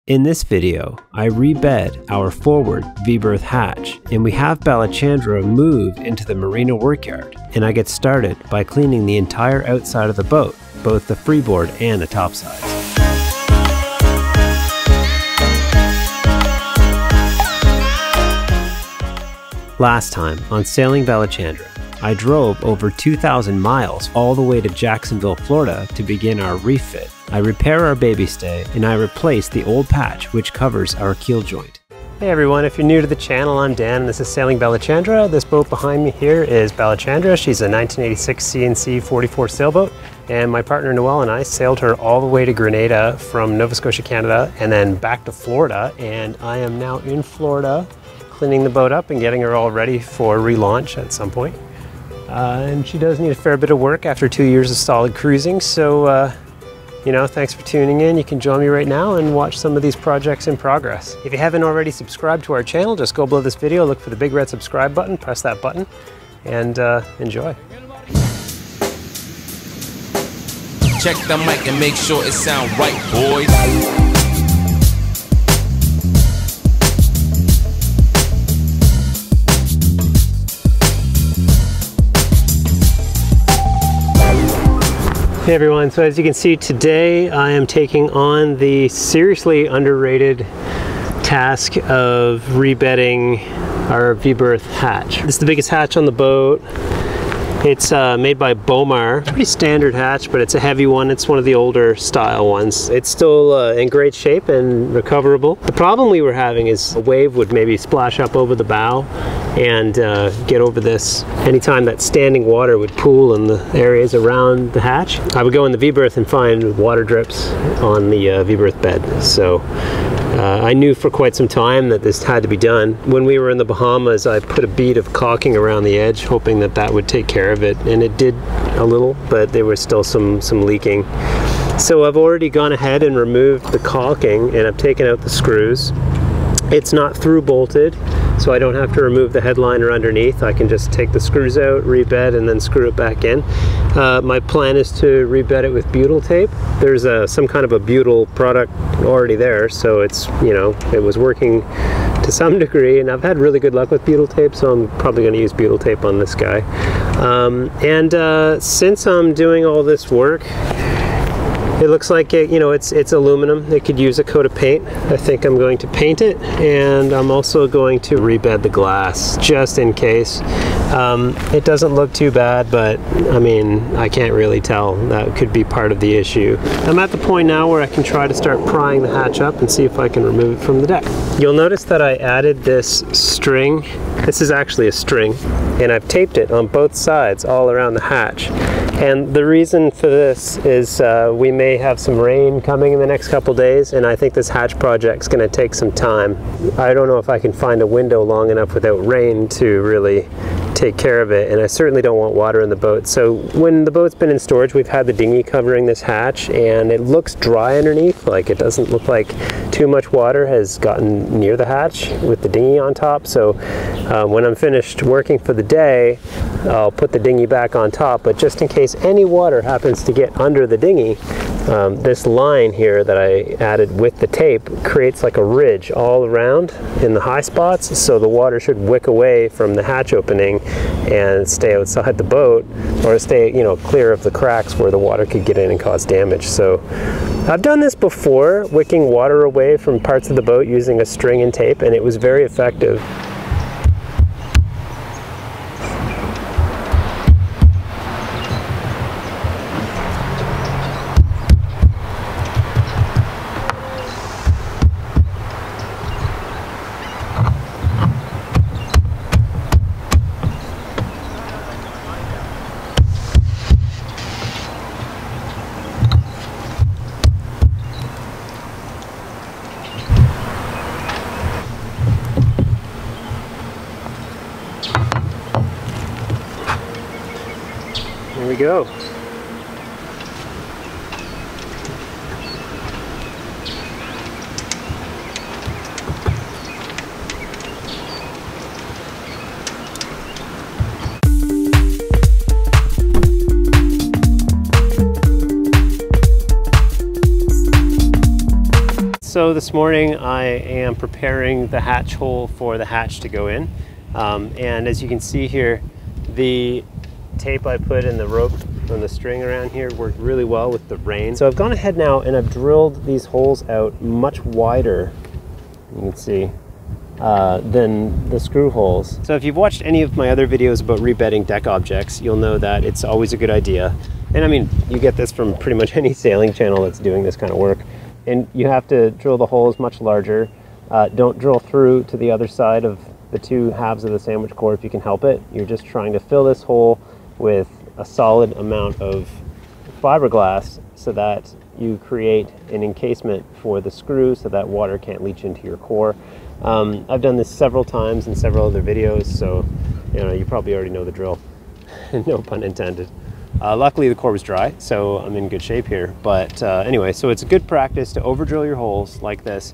In this video, I rebed our forward V-Berth hatch, and we have Balachandra move into the marina workyard, and I get started by cleaning the entire outside of the boat, both the freeboard and the topsides. Last time on Sailing Balachandra, I drove over 2,000 miles all the way to Jacksonville, Florida to begin our refit. I repair our baby stay and I replace the old patch which covers our keel joint. Hey everyone, if you're new to the channel, I'm Dan and this is Sailing Balachandra. This boat behind me here is Balachandra. She's a 1986 CNC 44 sailboat, and my partner Noel and I sailed her all the way to Grenada from Nova Scotia, Canada, and then back to Florida, and I am now in Florida cleaning the boat up and getting her all ready for relaunch at some point. And she does need a fair bit of work after 2 years of solid cruising, so you know, thanks for tuning in. You can join me right now and watch some of these projects in progress. If you haven't already subscribed to our channel, just go below this video, look for the big red subscribe button, press that button, and enjoy. Check the mic and make sure it sound right, boys. Hey everyone, so as you can see today I am taking on the seriously underrated task of rebedding our V-Berth hatch. This is the biggest hatch on the boat. It's made by Bomar. It's a pretty standard hatch, but it's a heavy one. It's one of the older style ones. It's still in great shape and recoverable. The problem we were having is a wave would maybe splash up over the bow and get over this. Anytime that standing water would pool in the areas around the hatch, I would go in the V-berth and find water drips on the V-berth bed. So I knew for quite some time that this had to be done. When we were in the Bahamas, I put a bead of caulking around the edge, hoping that that would take care of it, and it did a little, but there was still some leaking. So I've already gone ahead and removed the caulking, and I've taken out the screws. It's not through bolted, so I don't have to remove the headliner underneath. I can just take the screws out, rebed, and then screw it back in. My plan is to rebed it with butyl tape. There's some kind of a butyl product already there, so it's, you know, it was working to some degree, and I've had really good luck with butyl tape, so I'm probably going to use butyl tape on this guy. Since I'm doing all this work, it looks like it's aluminum. It could use a coat of paint. I think I'm going to paint it, and I'm also going to rebed the glass just in case. It doesn't look too bad, but I mean, I can't really tell. That could be part of the issue. I'm at the point now where I can try to start prying the hatch up and see if I can remove it from the deck. You'll notice that I added this string. This is actually a string, and I've taped it on both sides all around the hatch. And the reason for this is we may have some rain coming in the next couple days, and I think this hatch project's going to take some time. I don't know if I can find a window long enough without rain to really take care of it, and I certainly don't want water in the boat. So when the boat's been in storage, we've had the dinghy covering this hatch, and it looks dry underneath. Like, it doesn't look like too much water has gotten near the hatch with the dinghy on top. So when I'm finished working for the day, I'll put the dinghy back on top, but just in case any water happens to get under the dinghy, this line here that I added with the tape creates like a ridge all around in the high spots, so the water should wick away from the hatch opening and stay outside the boat, or stay, you know, clear of the cracks where the water could get in and cause damage. So I've done this before, wicking water away from parts of the boat using a string and tape, and it was very effective. There we go. So So this morning I am preparing the hatch hole for the hatch to go in. And as you can see here, the tape I put in the rope on the string around here worked really well with the rain. So I've gone ahead now and I've drilled these holes out much wider, you can see, than the screw holes. So if you've watched any of my other videos about rebedding deck objects, you'll know that it's always a good idea. And I mean, you get this from pretty much any sailing channel that's doing this kind of work. And you have to drill the holes much larger. Don't drill through to the other side of the two halves of the sandwich core if you can help it. You're just trying to fill this hole with a solid amount of fiberglass so that you create an encasement for the screw so that water can't leach into your core. I've done this several times in several other videos, so you probably already know the drill. No pun intended. Luckily the core was dry, so I'm in good shape here. But anyway, so it's a good practice to over drill your holes like this,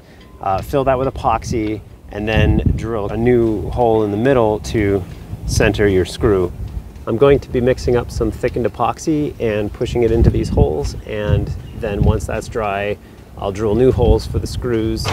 fill that with epoxy, and then drill a new hole in the middle to center your screw. I'm going to be mixing up some thickened epoxy and pushing it into these holes, and then once that's dry, I'll drill new holes for the screws.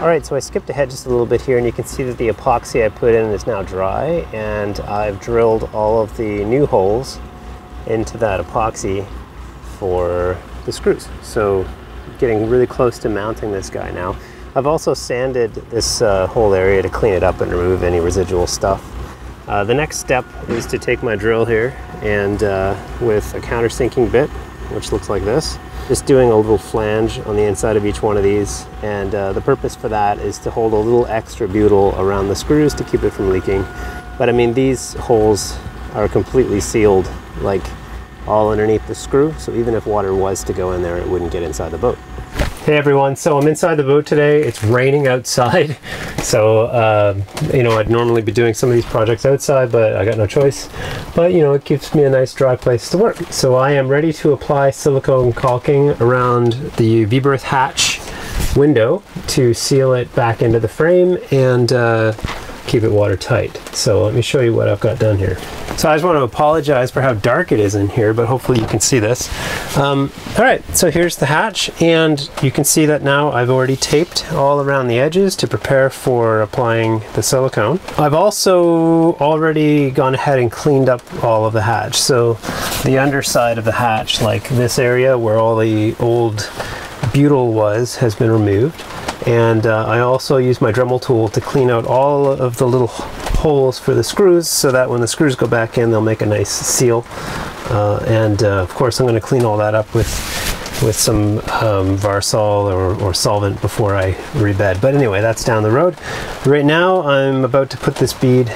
Alright, so I skipped ahead just a little bit here, and you can see that the epoxy I put in is now dry, and I've drilled all of the new holes into that epoxy for the screws. So getting really close to mounting this guy now. I've also sanded this whole area to clean it up and remove any residual stuff. The next step is to take my drill here and with a countersinking bit, which looks like this, just doing a little flange on the inside of each one of these, and the purpose for that is to hold a little extra butyl around the screws to keep it from leaking. But I mean, these holes are completely sealed, like all underneath the screw, so even if water was to go in there, it wouldn't get inside the boat. Hey everyone, so I'm inside the boat today. It's raining outside, so I'd normally be doing some of these projects outside, but I got no choice. But it gives me a nice dry place to work. So I am ready to apply silicone caulking around the V-Berth hatch window to seal it back into the frame and keep it watertight. So let me show you what I've got done here. So I just want to apologize for how dark it is in here, but hopefully you can see this. All right, so here's the hatch, and you can see that now I've already taped all around the edges to prepare for applying the silicone. I've also already gone ahead and cleaned up all of the hatch. So the underside of the hatch, like this area where all the old butyl was, has been removed. And I also used my Dremel tool to clean out all of the little holes for the screws so that when the screws go back in, they'll make a nice seal. Of course, I'm going to clean all that up with some Varsol or solvent before I rebed. But anyway, that's down the road. Right now, I'm about to put this bead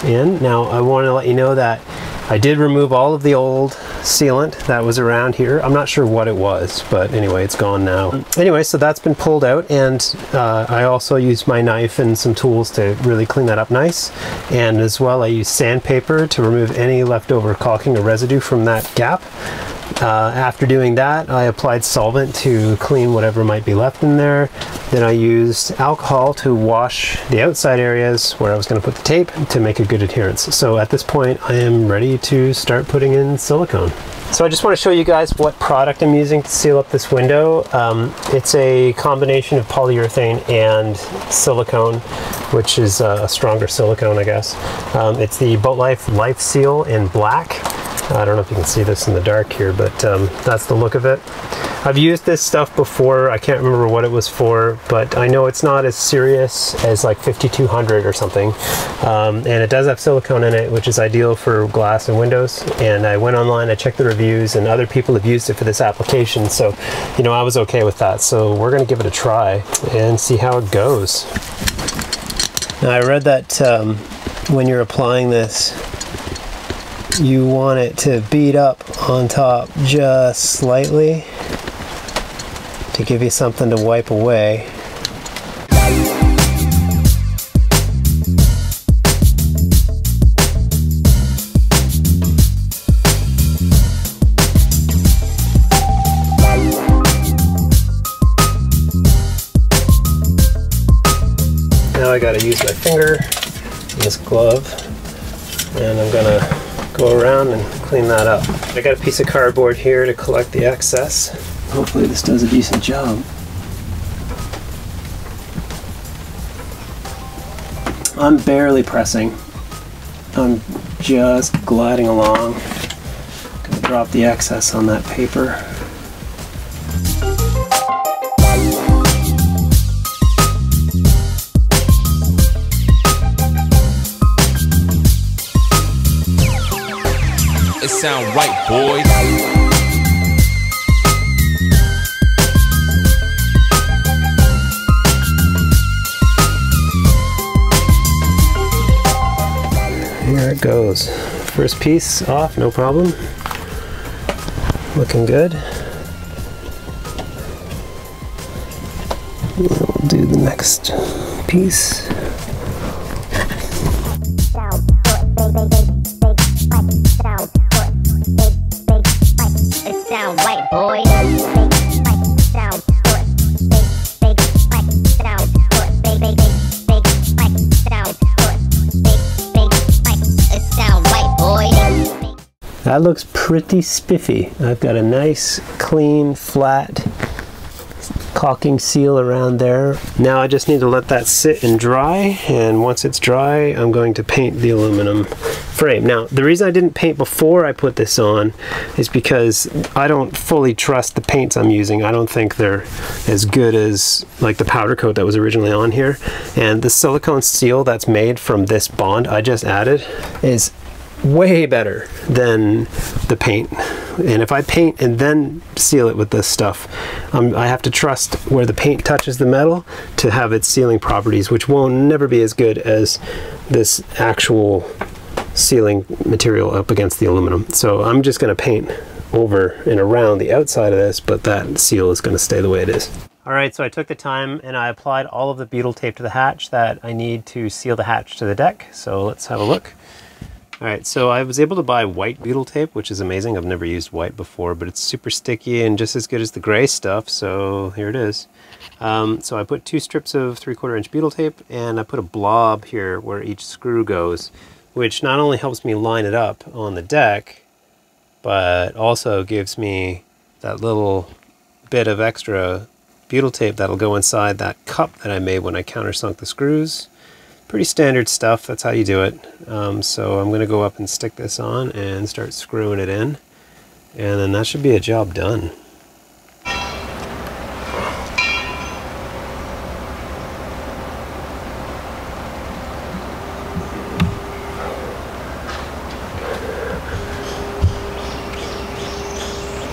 in. Now, I want to let you know that I did remove all of the old sealant that was around here. I'm not sure what it was, but anyway, it's gone now. Anyway, so that's been pulled out, and I also used my knife and some tools to really clean that up nice. And as well, I used sandpaper to remove any leftover caulking or residue from that gap. After doing that, I applied solvent to clean whatever might be left in there. Then I used alcohol to wash the outside areas where I was going to put the tape to make a good adherence. So at this point, I am ready to start putting in silicone. So I just want to show you guys what product I'm using to seal up this window. It's a combination of polyurethane and silicone, which is a stronger silicone, I guess. It's the BoatLIFE Life Seal in black. I don't know if you can see this in the dark here, but that's the look of it. I've used this stuff before. I can't remember what it was for, but I know it's not as serious as like 5200 or something. And it does have silicone in it, which is ideal for glass and windows. And I went online, I checked the reviews, and other people have used it for this application. So, you know, I was okay with that. So we're gonna give it a try and see how it goes. Now, I read that when you're applying this, you want it to bead up on top just slightly to give you something to wipe away. Now I gotta use my finger in this glove, and I'm gonna go around and clean that up. I got a piece of cardboard here to collect the excess. Hopefully this does a decent job. I'm barely pressing. I'm just gliding along. Gonna drop the excess on that paper. It sound right, boys. Here it goes. First piece off, no problem. Looking good. We'll do the next piece. That looks pretty spiffy. I've got a nice, clean, flat caulking seal around there. Now I just need to let that sit and dry, and once it's dry, I'm going to paint the aluminum frame. Now, the reason I didn't paint before I put this on is because I don't fully trust the paints I'm using. I don't think they're as good as like the powder coat that was originally on here. And the silicone seal that's made from this bond I just added is way better than the paint. And if I paint and then seal it with this stuff, I have to trust where the paint touches the metal to have its sealing properties, which will never be as good as this actual sealing material up against the aluminum. So I'm just going to paint over and around the outside of this, but that seal is going to stay the way it is. Alright, so I took the time and I applied all of the butyl tape to the hatch that I need to seal the hatch to the deck. So let's have a look. Alright, so I was able to buy white butyl tape, which is amazing. I've never used white before, but it's super sticky and just as good as the gray stuff, so here it is. So I put 2 strips of 3/4 inch butyl tape, and I put a blob here where each screw goes, which not only helps me line it up on the deck, but also gives me that little bit of extra butyl tape that'll go inside that cup that I made when I countersunk the screws. Pretty standard stuff, that's how you do it. So I'm going to go up and stick this on and start screwing it in, and then that should be a job done.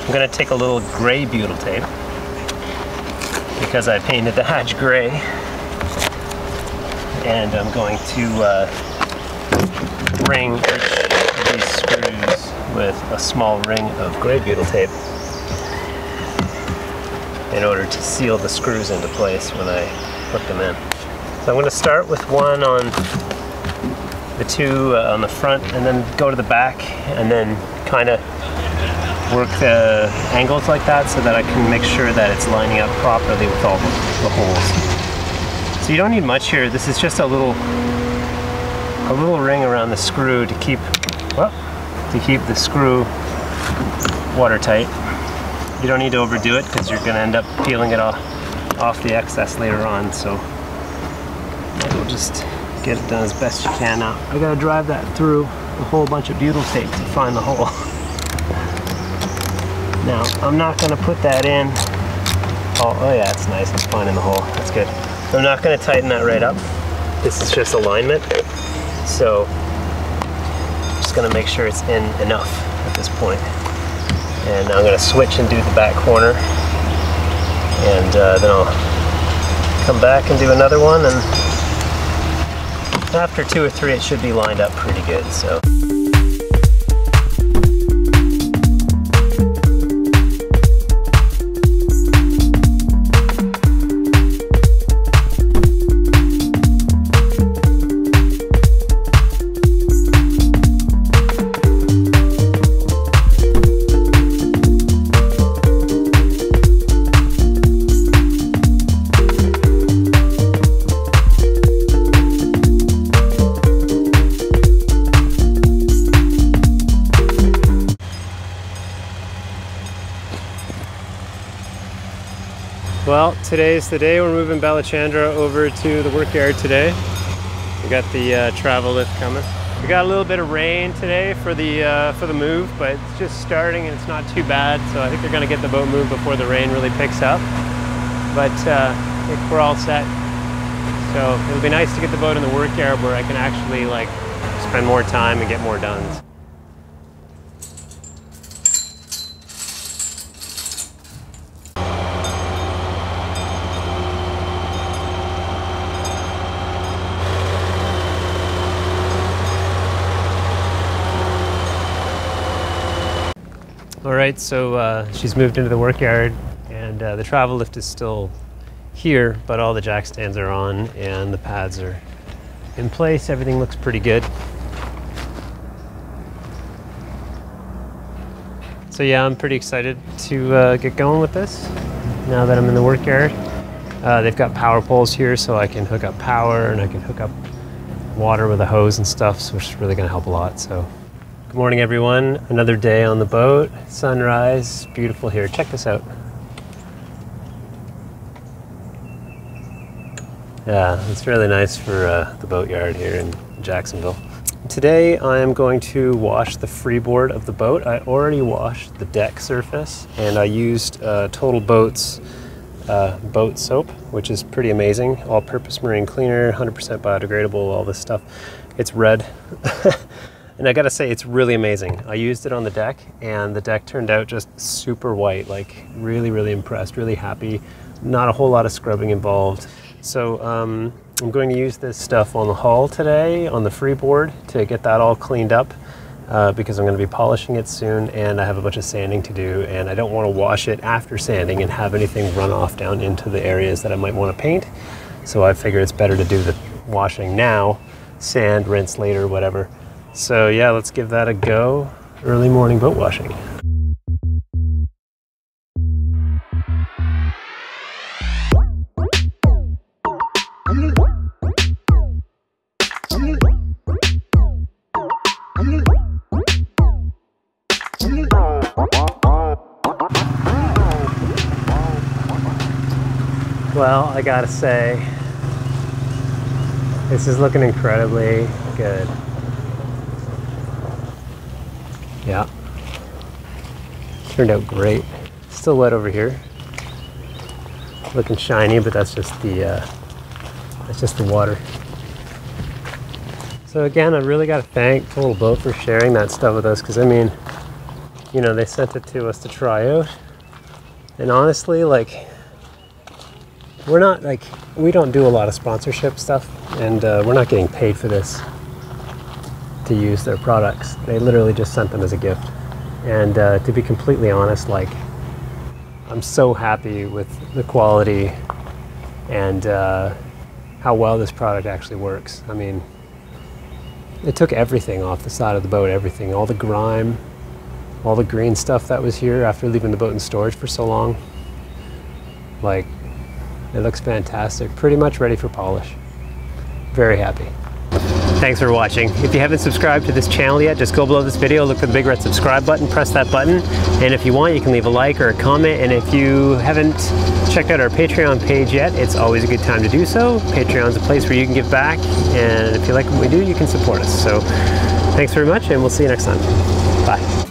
I'm going to take a little gray butyl tape because I painted the hatch gray, and I'm going to ring each of these screws with a small ring of gray butyl tape in order to seal the screws into place when I put them in. So I'm going to start with one on the 2 on the front, and then go to the back, and then kind of work the angles like that so that I can make sure that it's lining up properly with all the holes. So you don't need much here. This is just a little ring around the screw to keep the screw watertight. You don't need to overdo it because you're going to end up peeling it off the excess later on. So we'll just get it done as best you can. Now I got to drive that through a whole bunch of butyl tape to find the hole. Now, I'm not going to put that in. Oh yeah, that's nice. I'm finding the hole. That's good. I'm not going to tighten that right up. This is just alignment. So, I'm just going to make sure it's in enough at this point. And I'm going to switch and do the back corner. And then I'll come back and do another one. And after 2 or 3, it should be lined up pretty good. So. Well, today's the day. We're moving Balachandra over to the work yard today. We got the travel lift coming. We got a little bit of rain today for the move, but it's just starting and it's not too bad. So I think they're going to get the boat moved before the rain really picks up. But I think we're all set. So it'll be nice to get the boat in the work yard where I can actually like spend more time and get more done. All right, so she's moved into the work yard, and the travel lift is still here, but all the jack stands are on and the pads are in place. Everything looks pretty good. So yeah, I'm pretty excited to get going with this now that I'm in the work yard. They've got power poles here, so I can hook up power and I can hook up water with a hose and stuff, so which is really going to help a lot. So. Good morning, everyone. Another day on the boat. Sunrise, beautiful here. Check this out. Yeah, it's really nice for the boat yard here in Jacksonville. Today I am going to wash the freeboard of the boat. I already washed the deck surface and I used Total Boat's boat soap, which is pretty amazing. All-purpose marine cleaner, 100% biodegradable, all this stuff. It's red. And I gotta say, it's really amazing. I used it on the deck and the deck turned out just super white, like really, really impressed, really happy. Not a whole lot of scrubbing involved. So I'm going to use this stuff on the hull today, on the freeboard, to get that all cleaned up because I'm gonna be polishing it soon and I have a bunch of sanding to do and I don't wanna wash it after sanding and have anything run off down into the areas that I might wanna paint. So I figure it's better to do the washing now, sand, rinse later, whatever. So yeah, let's give that a go. Early morning boat washing. Well, I gotta say, this is looking incredibly good. Yeah, turned out great. Still wet over here, looking shiny, but that's just the water. So again, I really got to thank Total Boat for sharing that stuff with us, because I mean, you know, they sent it to us to try out, and honestly, like, we're not like, we don't do a lot of sponsorship stuff, and we're not getting paid for this to use their products. They literally just sent them as a gift. And to be completely honest, like, I'm so happy with the quality and how well this product actually works. I mean, it took everything off the side of the boat, everything, all the grime, all the green stuff that was here after leaving the boat in storage for so long. Like, it looks fantastic, pretty much ready for polish. Very happy. Thanks for watching. If you haven't subscribed to this channel yet, just go below this video, look for the big red subscribe button, press that button, and if you want, you can leave a like or a comment, and if you haven't checked out our Patreon page yet, it's always a good time to do so. Patreon's a place where you can give back, and if you like what we do, you can support us. So thanks very much, and we'll see you next time. Bye.